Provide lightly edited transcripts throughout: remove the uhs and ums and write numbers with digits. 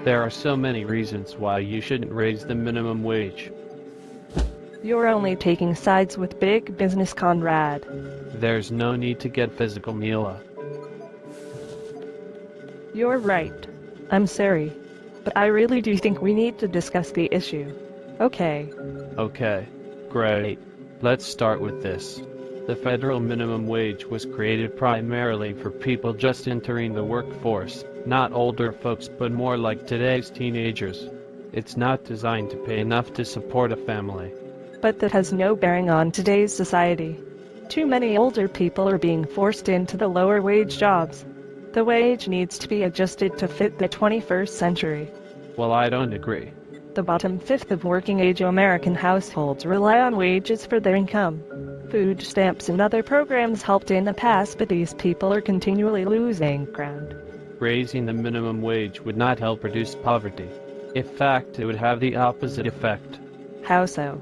There are so many reasons why you shouldn't raise the minimum wage. You're only taking sides with big business, Conrad. There's no need to get physical, Mila. You're right. I'm sorry. But I really do think we need to discuss the issue. Okay. Okay, great. Let's start with this. The federal minimum wage was created primarily for people just entering the workforce, not older folks but more like today's teenagers. It's not designed to pay enough to support a family. But that has no bearing on today's society. Too many older people are being forced into the lower wage jobs. The wage needs to be adjusted to fit the 21st century. Well, I don't agree. The bottom fifth of working-age American households rely on wages for their income. Food stamps and other programs helped in the past, but these people are continually losing ground. Raising the minimum wage would not help reduce poverty. In fact, it would have the opposite effect. How so?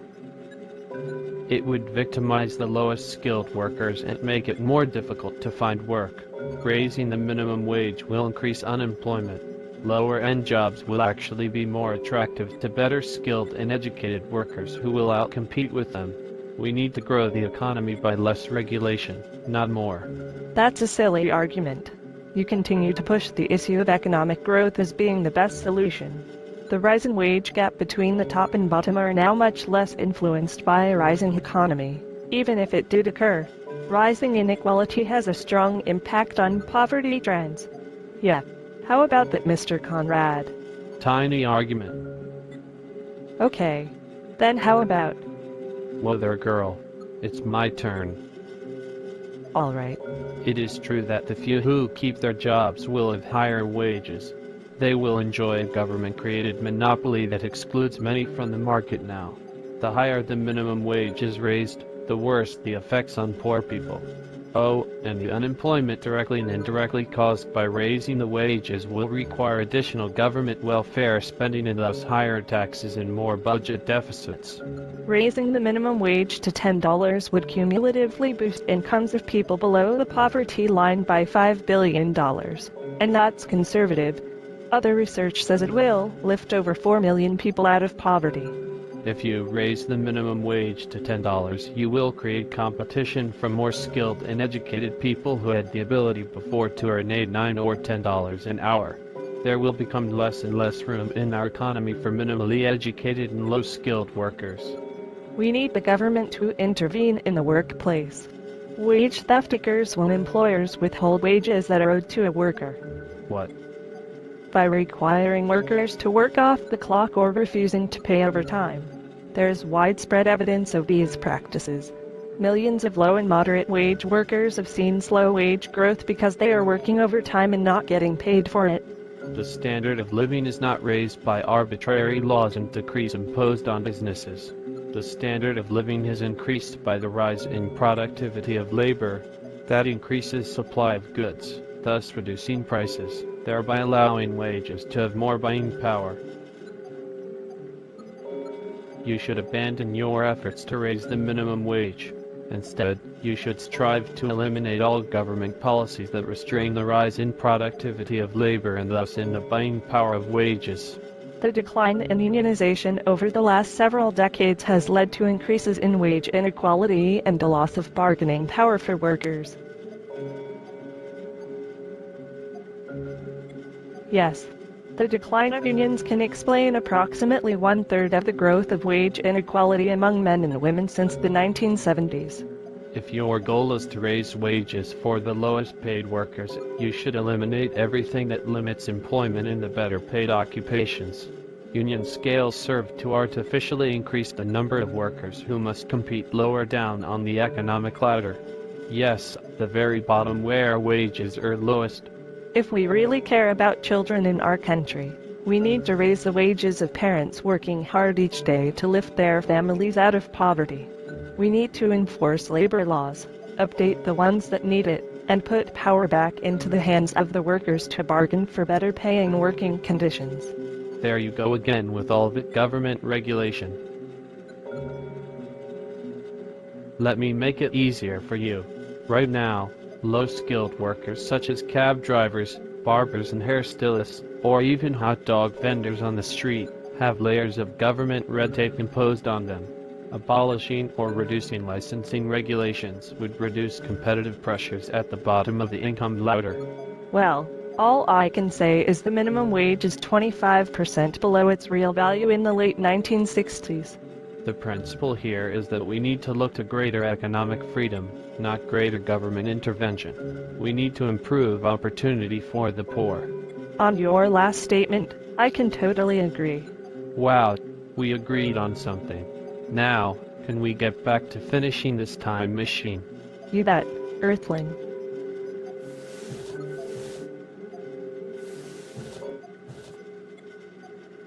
It would victimize the lowest skilled workers and make it more difficult to find work. Raising the minimum wage will increase unemployment. Lower-end jobs will actually be more attractive to better skilled and educated workers who will outcompete with them. We need to grow the economy by less regulation, not more. That's a silly argument. You continue to push the issue of economic growth as being the best solution. The rising wage gap between the top and bottom are now much less influenced by a rising economy. Even if it did occur, rising inequality has a strong impact on poverty trends. Yeah. How about that, Mr. Conrad? Tiny argument. Okay. Then how about? Whoa there, girl. It's my turn. All right. It is true that the few who keep their jobs will have higher wages. They will enjoy a government-created monopoly that excludes many from the market now. The higher the minimum wage is raised, the worse the effects on poor people. Oh, and the unemployment directly and indirectly caused by raising the wages will require additional government welfare spending and thus higher taxes and more budget deficits. Raising the minimum wage to $10 would cumulatively boost incomes of people below the poverty line by $5 billion. And that's conservative. Other research says it will lift over 4 million people out of poverty. If you raise the minimum wage to $10, you will create competition from more skilled and educated people who had the ability before to earn $8, $9, or $10 an hour. There will become less and less room in our economy for minimally educated and low-skilled workers. We need the government to intervene in the workplace. Wage theft occurs when employers withhold wages that are owed to a worker. What? By requiring workers to work off the clock or refusing to pay overtime. There's widespread evidence of these practices. Millions of low and moderate wage workers have seen slow wage growth because they are working overtime and not getting paid for it. The standard of living is not raised by arbitrary laws and decrees imposed on businesses. The standard of living is increased by the rise in productivity of labor. That increases supply of goods, thus reducing prices, thereby allowing wages to have more buying power. You should abandon your efforts to raise the minimum wage. Instead, you should strive to eliminate all government policies that restrain the rise in productivity of labor and thus in the buying power of wages. The decline in unionization over the last several decades has led to increases in wage inequality and the loss of bargaining power for workers. Yes, the decline of unions can explain approximately 1/3 of the growth of wage inequality among men and women since the 1970s. If your goal is to raise wages for the lowest paid workers, you should eliminate everything that limits employment in the better paid occupations. Union scales serve to artificially increase the number of workers who must compete lower down on the economic ladder. Yes, the very bottom where wages are lowest. If we really care about children in our country, we need to raise the wages of parents working hard each day to lift their families out of poverty. We need to enforce labor laws, update the ones that need it, and put power back into the hands of the workers to bargain for better paying working conditions. There you go again with all the government regulation. Let me make it easier for you. Right now, low-skilled workers such as cab drivers, Barbers and hairstylists, or even hot dog vendors on the street, have layers of government red tape imposed on them. Abolishing or reducing licensing regulations would reduce competitive pressures at the bottom of the income ladder. Well, all I can say is the minimum wage is 25% below its real value in the late 1960s. The principle here is that we need to look to greater economic freedom, not greater government intervention. We need to improve opportunity for the poor. On your last statement, I can totally agree. Wow, we agreed on something. Now, can we get back to finishing this time machine? You bet, Earthling.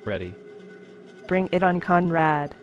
Ready. Bring it on, Conrad.